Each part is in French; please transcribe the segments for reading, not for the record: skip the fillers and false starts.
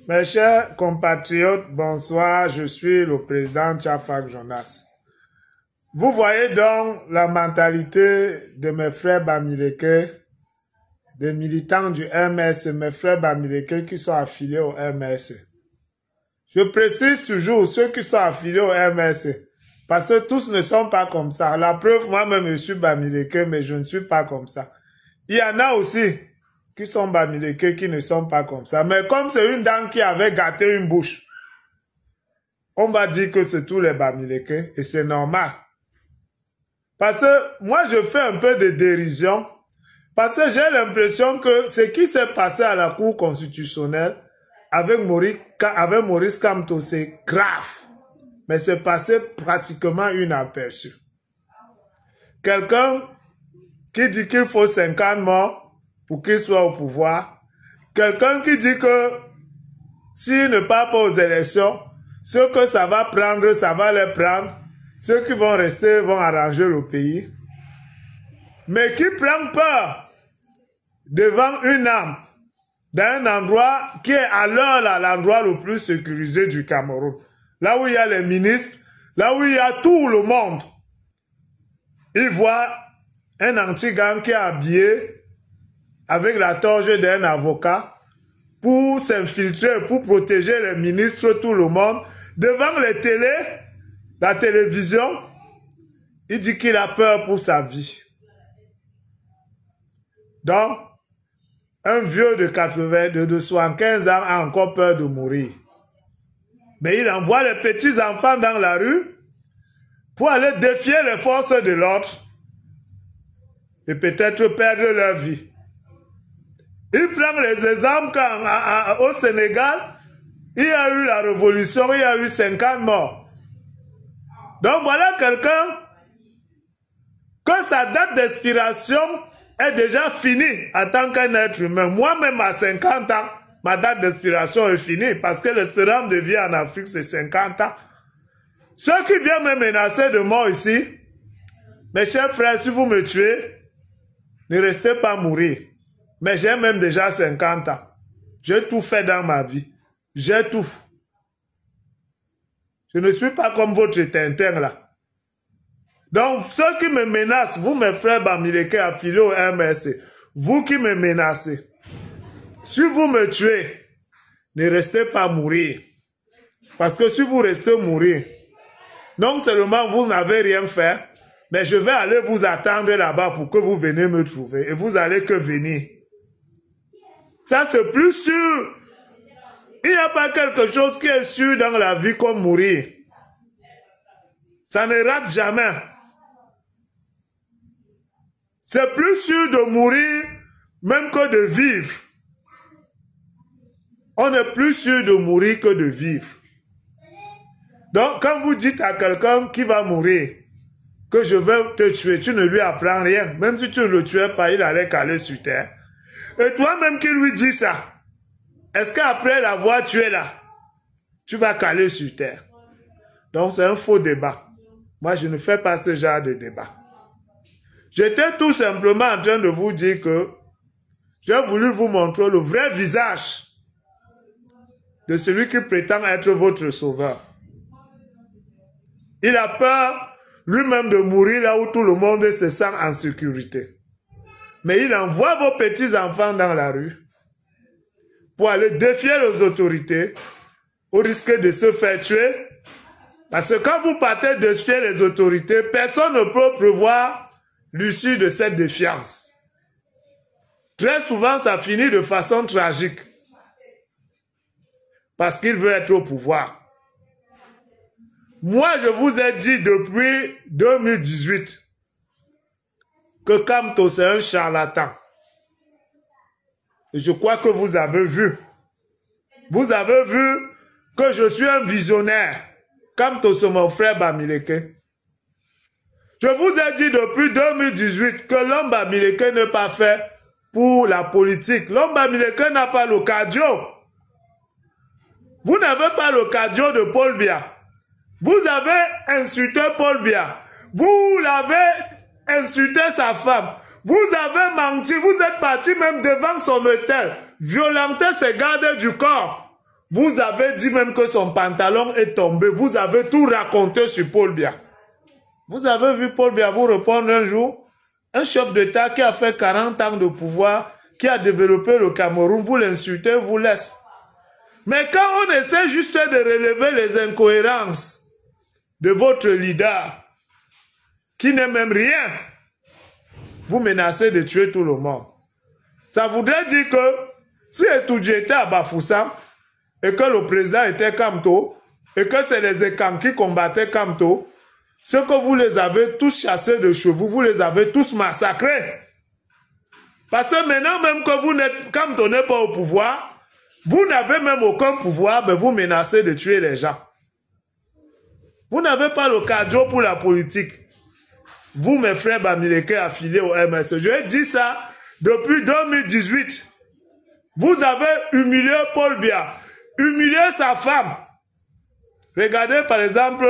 Mes chers compatriotes, bonsoir, je suis le président Tchafak Jonas. Vous voyez donc la mentalité de mes frères Bamileke, des militants du MS, mes frères Bamileke qui sont affiliés au MS. Je précise toujours ceux qui sont affiliés au MS, parce que tous ne sont pas comme ça. La preuve, moi-même je suis Bamileke, mais je ne suis pas comme ça. Il y en a aussi qui sont Bamileke, qui ne sont pas comme ça. Mais comme c'est une dame qui avait gâté une bouche, on va dire que c'est tous les Bamileke, et c'est normal. Parce que moi, je fais un peu de dérision, parce que j'ai l'impression que ce qui s'est passé à la Cour constitutionnelle avec Maurice Kamto, c'est grave. Mais c'est passé pratiquement inaperçu. Quelqu'un qui dit qu'il faut 50 morts pour qu'il soit au pouvoir. Quelqu'un qui dit que s'il ne part pas aux élections, ce que ça va prendre, ça va les prendre. Ceux qui vont rester vont arranger le pays. Mais qui prend peur devant une âme dans un endroit qui est à l'heure là l'endroit le plus sécurisé du Cameroun. Là où il y a les ministres, là où il y a tout le monde. Il voit un anti-gang qui est habillé avec la torche d'un avocat pour s'infiltrer, pour protéger les ministres, tout le monde. Devant les télés, la télévision, il dit qu'il a peur pour sa vie. Donc, un vieux de 75 ans a encore peur de mourir. Mais il envoie les petits enfants dans la rue pour aller défier les forces de l'ordre et peut-être perdre leur vie. Il prend les exemples qu'au Sénégal, il y a eu la révolution, il y a eu 50 morts. Donc voilà quelqu'un que sa date d'expiration est déjà finie en tant qu'un être humain. Moi-même à 50 ans, ma date d'expiration est finie parce que l'espérance de vie en Afrique c'est 50 ans. Ceux qui viennent me menacer de mort ici, mes chers frères, si vous me tuez, ne restez pas mourir. Mais j'ai même déjà 50 ans. J'ai tout fait dans ma vie. J'ai tout. Je ne suis pas comme votre Tintin là. Donc, ceux qui me menacent, vous mes frères Bamileke affiliés au MSC, vous qui me menacez, si vous me tuez, ne restez pas mourir. Parce que si vous restez mourir, non seulement vous n'avez rien fait, mais je vais aller vous attendre là-bas pour que vous veniez me trouver. Et vous allez que venir. Ça, c'est plus sûr. Il n'y a pas quelque chose qui est sûr dans la vie comme mourir. Ça ne rate jamais. C'est plus sûr de mourir même que de vivre. On est plus sûr de mourir que de vivre. Donc, quand vous dites à quelqu'un qui va mourir que je vais te tuer, tu ne lui apprends rien. Même si tu ne le tuais pas, il allait caler sur terre. Et toi-même qui lui dis ça, est-ce qu'après l'avoir tué là, tu vas caler sur terre? Donc c'est un faux débat. Moi, je ne fais pas ce genre de débat. J'étais tout simplement en train de vous dire que j'ai voulu vous montrer le vrai visage de celui qui prétend être votre sauveur. Il a peur lui-même de mourir là où tout le monde se sent en sécurité. Mais il envoie vos petits-enfants dans la rue pour aller défier les autorités au risque de se faire tuer. Parce que quand vous partez défier les autorités, personne ne peut prévoir l'issue de cette défiance. Très souvent, ça finit de façon tragique. Parce qu'il veut être au pouvoir. Moi, je vous ai dit depuis 2018 que Kamto, c'est un charlatan. Et je crois que vous avez vu. Vous avez vu que je suis un visionnaire. Kamto, c'est mon frère Bamileke. Je vous ai dit depuis 2018 que l'homme Bamileke n'est pas fait pour la politique. L'homme Bamileke n'a pas le cardio. Vous n'avez pas le cardio de Paul Biya. Vous avez insulté Paul Biya. Vous l'avez insulté sa femme. Vous avez menti. Vous êtes parti même devant son hôtel. Violenter ses gardes du corps. Vous avez dit même que son pantalon est tombé. Vous avez tout raconté sur Paul Biya. Vous avez vu Paul Biya vous répondre un jour, un chef d'État qui a fait 40 ans de pouvoir, qui a développé le Cameroun, vous l'insultez, vous laisse. Mais quand on essaie juste de relever les incohérences de votre leader, qui n'est même rien, vous menacez de tuer tout le monde. Ça voudrait dire que si Etoudji était à Bafoussam, et que le président était Kamto, et que c'est les Ekam qui combattaient Kamto, ce que vous les avez tous chassés de chez vous, vous les avez tous massacrés. Parce que maintenant même que vous n'êtes, Kamto n'est pas au pouvoir, vous n'avez même aucun pouvoir, mais vous menacez de tuer les gens. Vous n'avez pas le cardio pour la politique. Vous, mes frères Bamileke affiliés au MS, je dis ça depuis 2018. Vous avez humilié Paul Biya, humilié sa femme. Regardez par exemple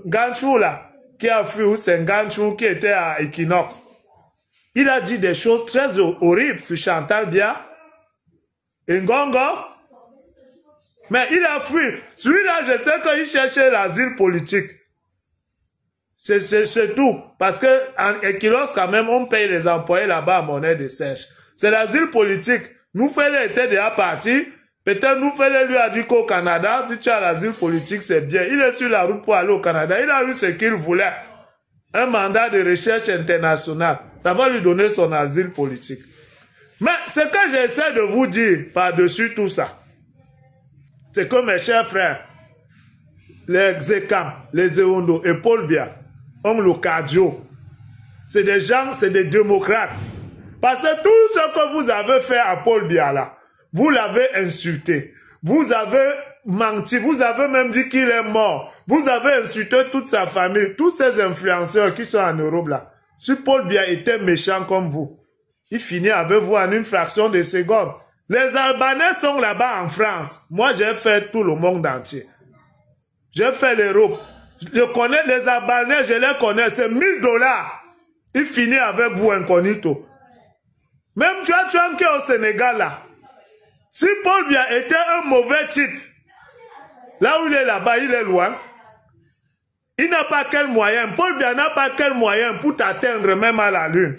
Ganchou là, qui a fui, c'est Ganchou qui était à Equinox. Il a dit des choses très horribles sur Chantal Biya, Ngongo. Mais il a fui. Celui-là, je sais qu'il cherchait l'asile politique. C'est tout. Parce qu'en Equinox, quand même, on paye les employés là-bas à monnaie de sèche. C'est l'asile politique. Nous faisons était déjà parti. Peut-être nous faisons lui a dit qu'au Canada, si tu as l'asile politique, c'est bien. Il est sur la route pour aller au Canada. Il a eu ce qu'il voulait. Un mandat de recherche internationale. Ça va lui donner son asile politique. Mais ce que j'essaie de vous dire par-dessus tout ça, c'est que mes chers frères, les Zekam, les Eondo et Paul Biya ont le cardio. C'est des gens, c'est des démocrates. Parce que tout ce que vous avez fait à Paul Biya là, vous l'avez insulté. Vous avez menti. Vous avez même dit qu'il est mort. Vous avez insulté toute sa famille. Tous ces influenceurs qui sont en Europe là. Si Paul Biya était méchant comme vous, il finit avec vous en une fraction de seconde. Les Albanais sont là-bas en France. Moi, j'ai fait tout le monde entier. J'ai fait l'Europe. Je connais les Albanais, je les connais. C'est 1000 $. Il finit avec vous incognito. Même tu as qui est au Sénégal là. Si Paul Biya était un mauvais type, là où il est là-bas, il est loin. Il n'a pas quel moyen. Paul Biya n'a pas quel moyen pour t'atteindre même à la lune.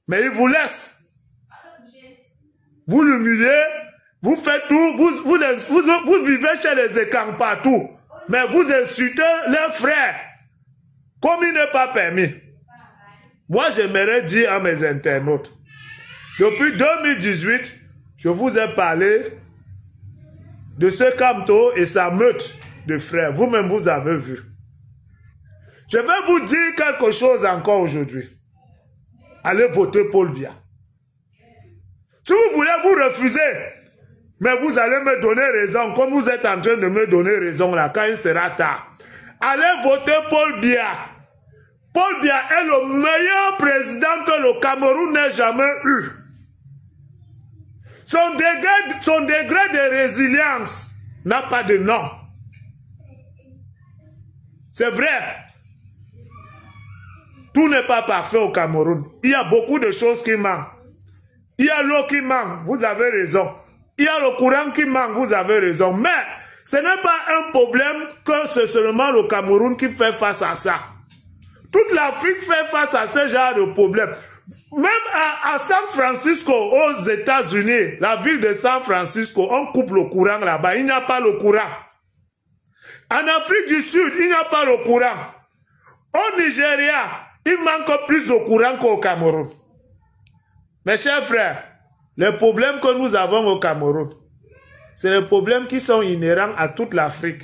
Mais il vous laisse. Vous l'humiliez, vous faites tout, vous vivez chez les Ekang partout. Mais vous insultez leurs frères. Comme il n'est pas permis. Moi, j'aimerais dire à mes internautes, depuis 2018, je vous ai parlé de ce Kamto et sa meute de frères. Vous-même, vous avez vu. Je vais vous dire quelque chose encore aujourd'hui. Allez voter Paul Biya. Si vous voulez vous refuser, mais vous allez me donner raison, comme vous êtes en train de me donner raison là, quand il sera tard. Allez voter Paul Biya. Paul Biya est le meilleur président que le Cameroun n'ait jamais eu. Son degré de résilience n'a pas de nom. C'est vrai. Tout n'est pas parfait au Cameroun. Il y a beaucoup de choses qui manquent. Il y a l'eau qui manque, vous avez raison. Il y a le courant qui manque, vous avez raison. Mais ce n'est pas un problème que c'est seulement le Cameroun qui fait face à ça. Toute l'Afrique fait face à ce genre de problème. Même à San Francisco, aux États-Unis, la ville de San Francisco, on coupe le courant là-bas. Il n'y a pas le courant. En Afrique du Sud, il n'y a pas le courant. Au Nigeria, il manque plus de courant qu'au Cameroun. Mes chers frères, les problèmes que nous avons au Cameroun, c'est les problèmes qui sont inhérents à toute l'Afrique.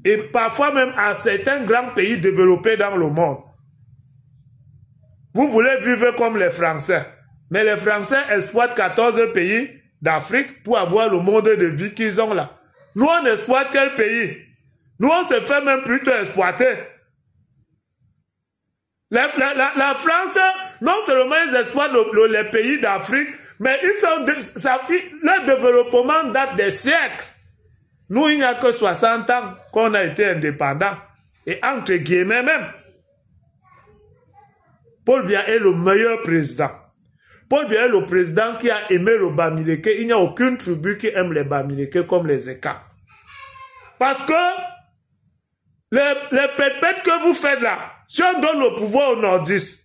Et parfois même à certains grands pays développés dans le monde. Vous voulez vivre comme les Français. Mais les Français exploitent 14 pays d'Afrique pour avoir le mode de vie qu'ils ont là. Nous, on exploite quel pays? Nous, on se fait même plutôt exploiter. La France, non seulement ils exploitent les pays d'Afrique, mais leur développement date des siècles. Nous, il n'y a que 60 ans qu'on a été indépendants. Et entre guillemets même. Paul Biya est le meilleur président. Paul Biya est le président qui a aimé le Bamileke. Il n'y a aucune tribu qui aime les Bamileke comme les Eka. Parce que les pètes que vous faites là, si on donne le pouvoir aux nordistes,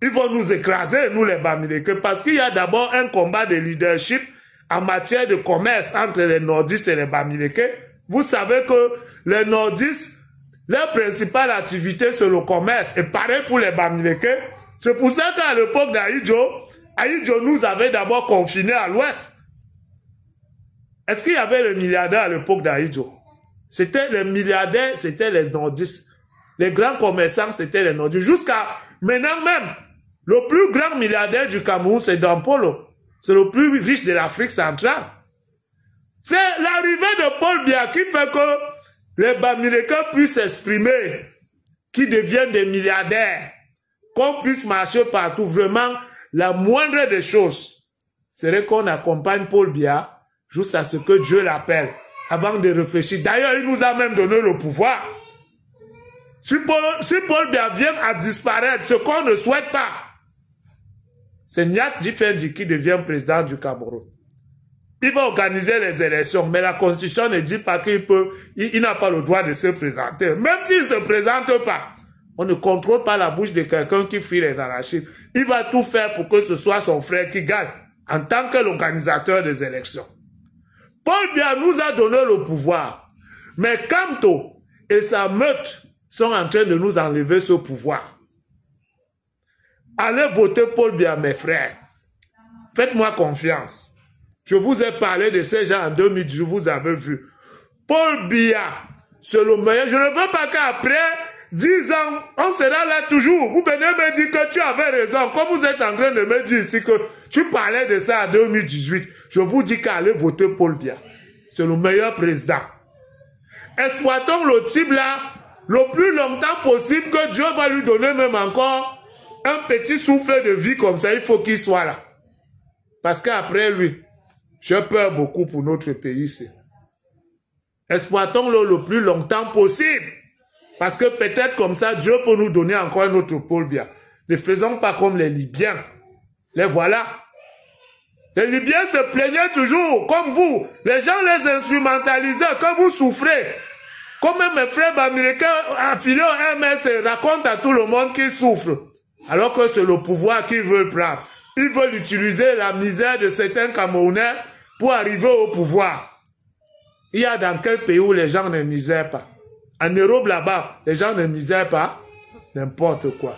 ils vont nous écraser, nous les Bamileke, parce qu'il y a d'abord un combat de leadership en matière de commerce entre les nordistes et les Bamileke. Vous savez que les nordistes, leur principale activité, c'est le commerce. Et pareil pour les Bamileke. C'est pour ça qu'à l'époque d'Ahidjo, Ahidjo nous avait d'abord confinés à l'ouest. Est-ce qu'il y avait les milliardaires à l'époque d'Ahidjo? C'était les milliardaires, c'était les nordistes. Les grands commerçants, c'était les nordistes. Jusqu'à maintenant même, le plus grand milliardaire du Cameroun, c'est Dampolo. C'est le plus riche de l'Afrique centrale. C'est l'arrivée de Paul Biya qui fait que les Bamileke puissent s'exprimer, qui deviennent des milliardaires, qu'on puisse marcher partout. Vraiment, la moindre des choses serait qu'on accompagne Paul Biya jusqu'à ce que Dieu l'appelle, avant de réfléchir. D'ailleurs, il nous a même donné le pouvoir. Si Paul Biya vient à disparaître, ce qu'on ne souhaite pas, c'est Nyat Djifendi qui devient président du Cameroun. Il va organiser les élections, mais la Constitution ne dit pas qu'il n'a pas le droit de se présenter. Même s'il ne se présente pas, on ne contrôle pas la bouche de quelqu'un qui fuit les anarchistes. Il va tout faire pour que ce soit son frère qui gagne, en tant que l'organisateur des élections. Paul Biya nous a donné le pouvoir, mais Kamto et sa meute sont en train de nous enlever ce pouvoir. Allez voter Paul Biya, mes frères. Faites-moi confiance. Je vous ai parlé de ces gens en 2010, vous avez vu. Paul Biya, c'est le meilleur. Je ne veux pas qu'après 10 ans, on sera là toujours. Vous venez me dire que tu avais raison. Comme vous êtes en train de me dire ici que tu parlais de ça en 2018, je vous dis qu'allez voter Paul Biya. C'est le meilleur président. Exploitons le type là le plus longtemps possible, que Dieu va lui donner même encore un petit souffle de vie comme ça. Il faut qu'il soit là. Parce qu'après lui, j'ai peur beaucoup pour notre pays ici. Exploitons-le le plus longtemps possible. Parce que peut-être comme ça, Dieu peut nous donner encore un autre Paul Biya. Ne faisons pas comme les Libyens. Les voilà. Les Libyens se plaignaient toujours, comme vous. Les gens les instrumentalisaient, quand vous souffrez. Comme mes frères Bamileke affiliés au MS racontent à tout le monde qu'ils souffrent. Alors que c'est le pouvoir qu'ils veulent prendre. Ils veulent utiliser la misère de certains Camerounais pour arriver au pouvoir. Il y a dans quel pays où les gens ne misèrent pas? En Europe là-bas, les gens ne misèrent pas? N'importe quoi.